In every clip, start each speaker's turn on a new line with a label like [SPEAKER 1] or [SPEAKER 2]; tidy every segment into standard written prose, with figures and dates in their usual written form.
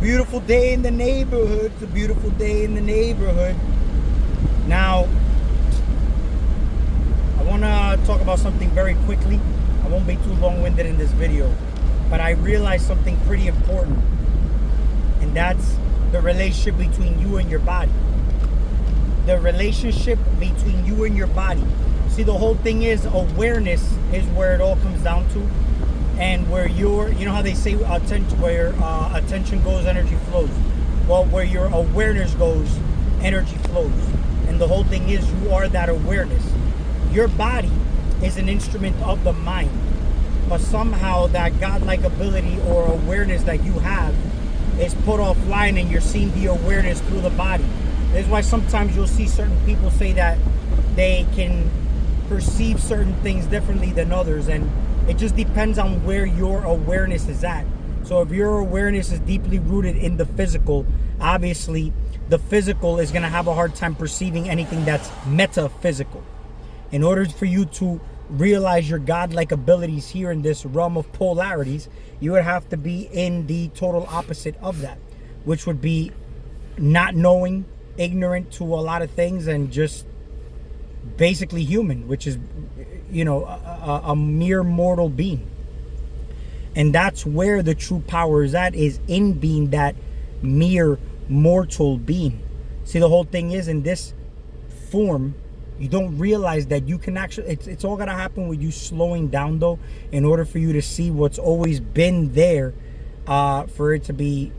[SPEAKER 1] beautiful day in the neighborhood. It's a beautiful day in the neighborhood. Now, I want to talk about something very quickly. I won't be too long-winded in this video, but I realized something pretty important, and that's the relationship between you and your body. The relationship between you and your body. See, the whole thing is awareness is where it all comes down to. And where you know how they say attention, where attention goes, energy flows. Well, where your awareness goes, energy flows. And the whole thing is you are that awareness. Your body is an instrument of the mind. But somehow that godlike ability or awareness that you have is put offline and you're seeing the awareness through the body. That's why sometimes you'll see certain people say that they can perceive certain things differently than others, and it just depends on where your awareness is at. So if your awareness is deeply rooted in the physical, obviously the physical is going to have a hard time perceiving anything that's metaphysical. In order for you to realize your godlike abilities here in this realm of polarities, you would have to be in the total opposite of that, which would be not knowing, ignorant to a lot of things, and just basically human, which is, you know, a mere mortal being. And that's where the true power is at, is in being that mere mortal being. See, the whole thing is in this form, you don't realize that you can actually, it's all gonna happen with you slowing down though, in order for you to see what's always been there, for it to be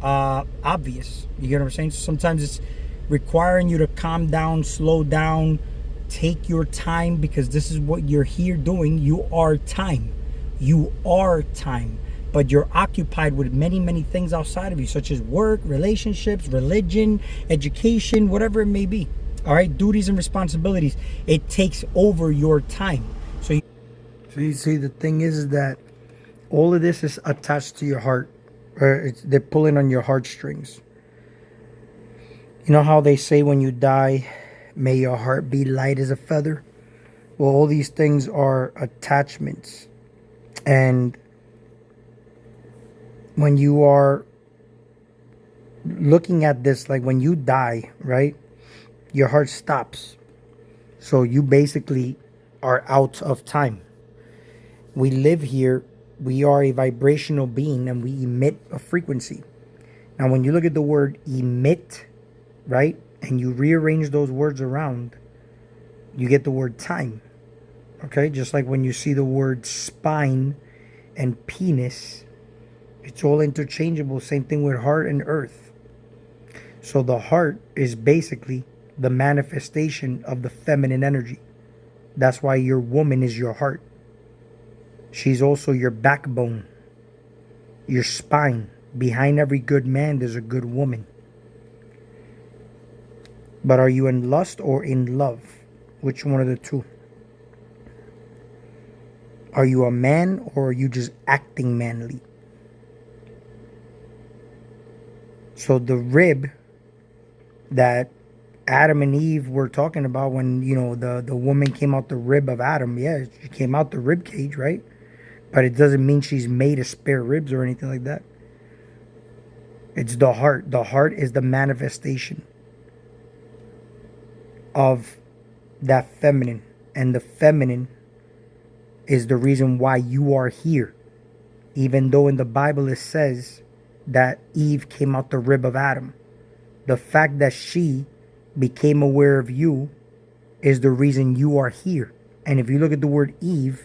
[SPEAKER 1] obvious. You get what I'm saying? So sometimes it's requiring you to calm down, slow down, take your time, because this is what you're here doing. You are time. You are time. But you're occupied with many things outside of you, such as work, relationships, religion, education, whatever it may be. All right, duties and responsibilities. It takes over your time. So you see, the thing is that all of this is attached to your heart. They're pulling on your heartstrings. You know how they say when you die, may your heart be light as a feather? Well, all these things are attachments. And when you are looking at this, like when you die, right, your heart stops. So you basically are out of time. We live here. We are a vibrational being and we emit a frequency. Now, when you look at the word emit, right, and you rearrange those words around, you get the word time. Okay, just like when you see the word spine and penis, it's all interchangeable. Same thing with heart and earth. So the heart is basically the manifestation of the feminine energy. That's why your woman is your heart. She's also your backbone, your spine. Behind every good man, there's a good woman. But are you in lust or in love? Which one of the two? Are you a man or are you just acting manly? So the rib that Adam and Eve were talking about, when, you know, the woman came out the rib of Adam, yeah, she came out the rib cage, right? But it doesn't mean she's made of spare ribs or anything like that. It's the heart. The heart is the manifestation of that feminine, and the feminine is the reason why you are here. Even though in the Bible it says that Eve came out the rib of Adam, the fact that she became aware of you is the reason you are here. And if you look at the word Eve,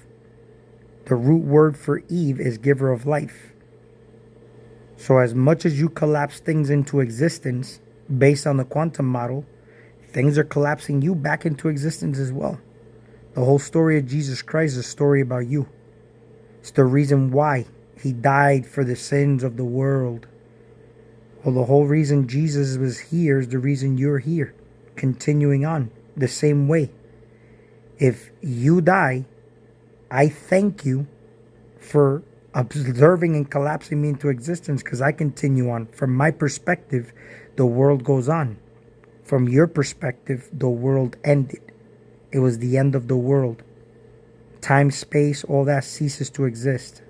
[SPEAKER 1] the root word for Eve is giver of life. So as much as you collapse things into existence based on the quantum model, things are collapsing you back into existence as well. The whole story of Jesus Christ is a story about you. It's the reason why he died for the sins of the world. Well, the whole reason Jesus was here is the reason you're here. Continuing on the same way. If you die, I thank you for observing and collapsing me into existence, because I continue on. From my perspective, the world goes on. From your perspective, the world ended. It was the end of the world. Time, space, all that ceases to exist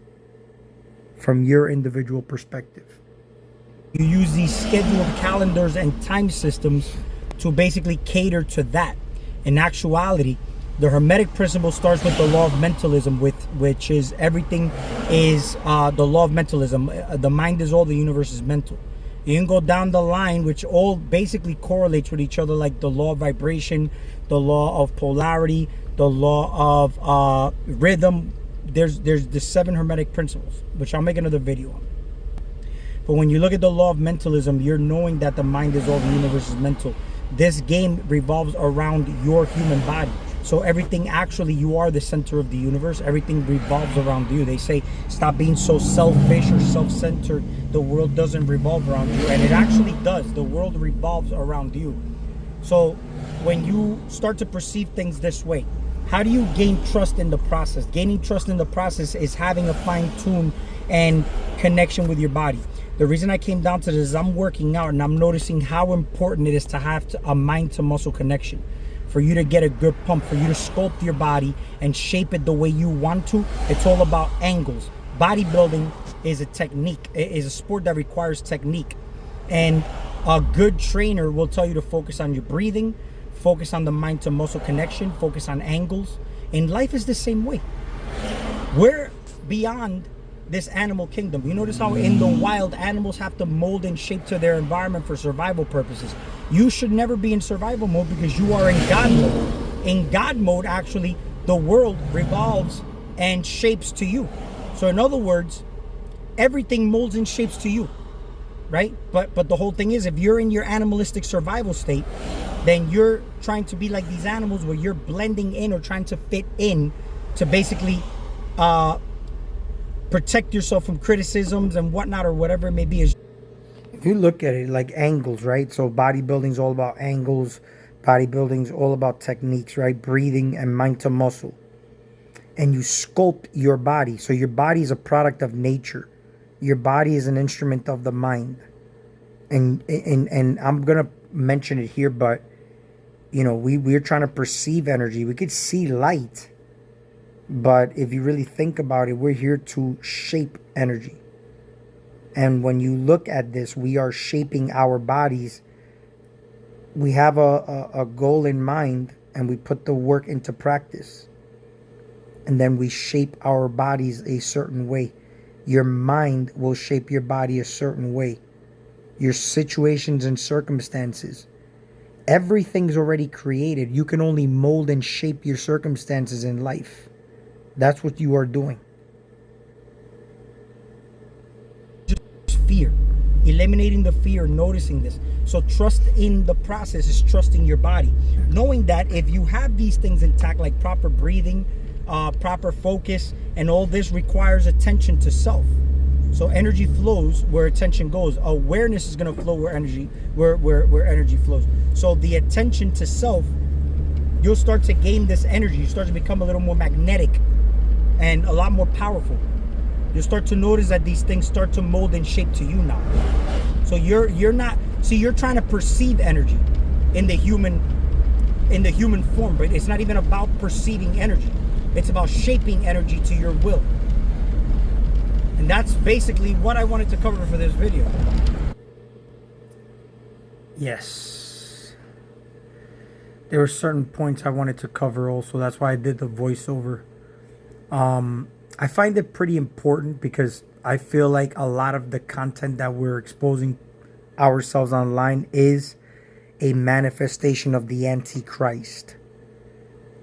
[SPEAKER 1] from your individual perspective. You use these scheduled calendars and time systems to basically cater to that. In actuality, the Hermetic principle starts with the law of mentalism, which is everything is the law of mentalism. The mind is all, the universe is mental. You can go down the line, which all basically correlates with each other, like the law of vibration, the law of polarity, the law of rhythm. There's the 7 Hermetic principles, which I'll make another video on. But when you look at the law of mentalism, you're knowing that the mind is all, the universe is mental. This game revolves around your human body. So everything, actually, you are the center of the universe. Everything revolves around you. They say, stop being so selfish or self-centered. The world doesn't revolve around you. And it actually does. The world revolves around you. So when you start to perceive things this way, how do you gain trust in the process? Gaining trust in the process is having a fine-tune and connection with your body. The reason I came down to this is I'm working out and I'm noticing how important it is to have a mind to muscle connection. For you to get a good pump, for you to sculpt your body and shape it the way you want to. It's all about angles. Bodybuilding is a technique. It is a sport that requires technique. And a good trainer will tell you to focus on your breathing, focus on the mind to muscle connection, focus on angles. And life is the same way. We're beyond this animal kingdom. You notice how in the wild, animals have to mold and shape to their environment for survival purposes. You should never be in survival mode because you are in God mode. In God mode, actually, the world revolves and shapes to you. So in other words, everything molds and shapes to you, right? But the whole thing is, if you're in your animalistic survival state, then you're trying to be like these animals where you're blending in or trying to fit in to basically protect yourself from criticisms and whatnot, or whatever it may be. If you look at it like angles, right? So bodybuilding is all about angles. Bodybuilding is all about techniques, right? Breathing and mind to muscle. And you sculpt your body. So your body is a product of nature. Your body is an instrument of the mind. And I'm going to mention it here, but you know, we're trying to perceive energy. We could see light. But if you really think about it, we're here to shape energy. And when you look at this, we are shaping our bodies. We have a goal in mind and we put the work into practice. And then we shape our bodies a certain way. Your mind will shape your body a certain way. Your situations and circumstances. Everything's already created. You can only mold and shape your circumstances in life. That's what you are doing. Just fear. Eliminating the fear, noticing this. So trust in the process is trusting your body. Knowing that if you have these things intact, like proper breathing, proper focus, and all this requires attention to self. So energy flows where attention goes. Awareness is going to flow where energy flows. So the attention to self, you'll start to gain this energy. You start to become a little more magnetic and a lot more powerful. You'll start to notice that these things start to mold and shape to you now. So you're not, see, you're trying to perceive energy in the human form, but it's not even about perceiving energy. It's about shaping energy to your will. And that's basically what I wanted to cover for this video. Yes. There were certain points I wanted to cover also. That's why I did the voiceover. I find it pretty important because I feel like a lot of the content that we're exposing ourselves online is a manifestation of the Antichrist.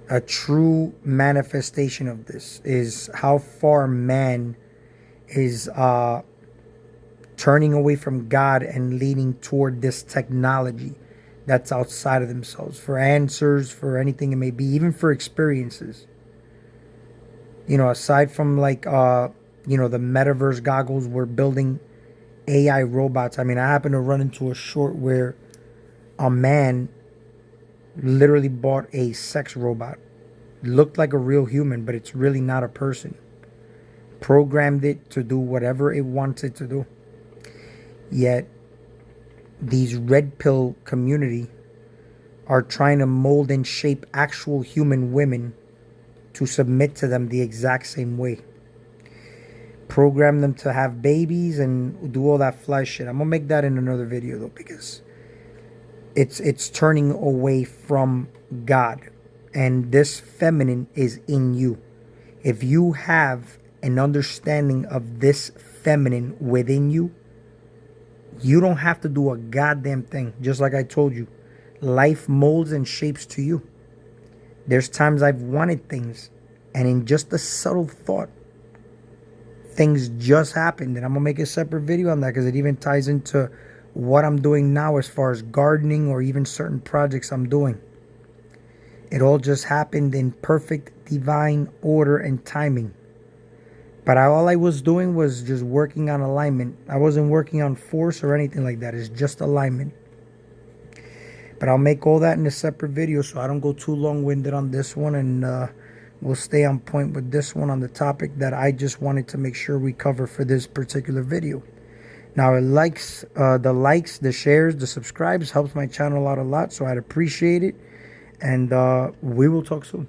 [SPEAKER 1] A true manifestation of this is how far man is turning away from God and leaning toward this technology that's outside of themselves for answers, for anything it may be, even for experiences. You know, aside from like, the metaverse goggles, we're building AI robots. I mean, I happened to run into a short where a man literally bought a sex robot. Looked like a real human, but it's really not a person. Programmed it to do whatever it wanted to do. Yet, these red pill community are trying to mold and shape actual human women to submit to them the exact same way. program them to have babies and do all that fly shit. I'm gonna make that in another video though, because it's turning away from God, and this feminine is in you. If you have an understanding of this feminine within you, you don't have to do a goddamn thing. Just like I told you, life molds and shapes to you. There's times I've wanted things, and in just a subtle thought, things just happened. And I'm gonna make a separate video on that because it even ties into what I'm doing now as far as gardening or even certain projects I'm doing. It all just happened in perfect divine order and timing. But all I was doing was just working on alignment. I wasn't working on force or anything like that. It's just alignment. But I'll make all that in a separate video so I don't go too long-winded on this one, and we'll stay on point with this one on the topic that I just wanted to make sure we cover for this particular video. Now, the likes, the shares, the subscribes helps my channel out a lot, so I'd appreciate it. And we will talk soon.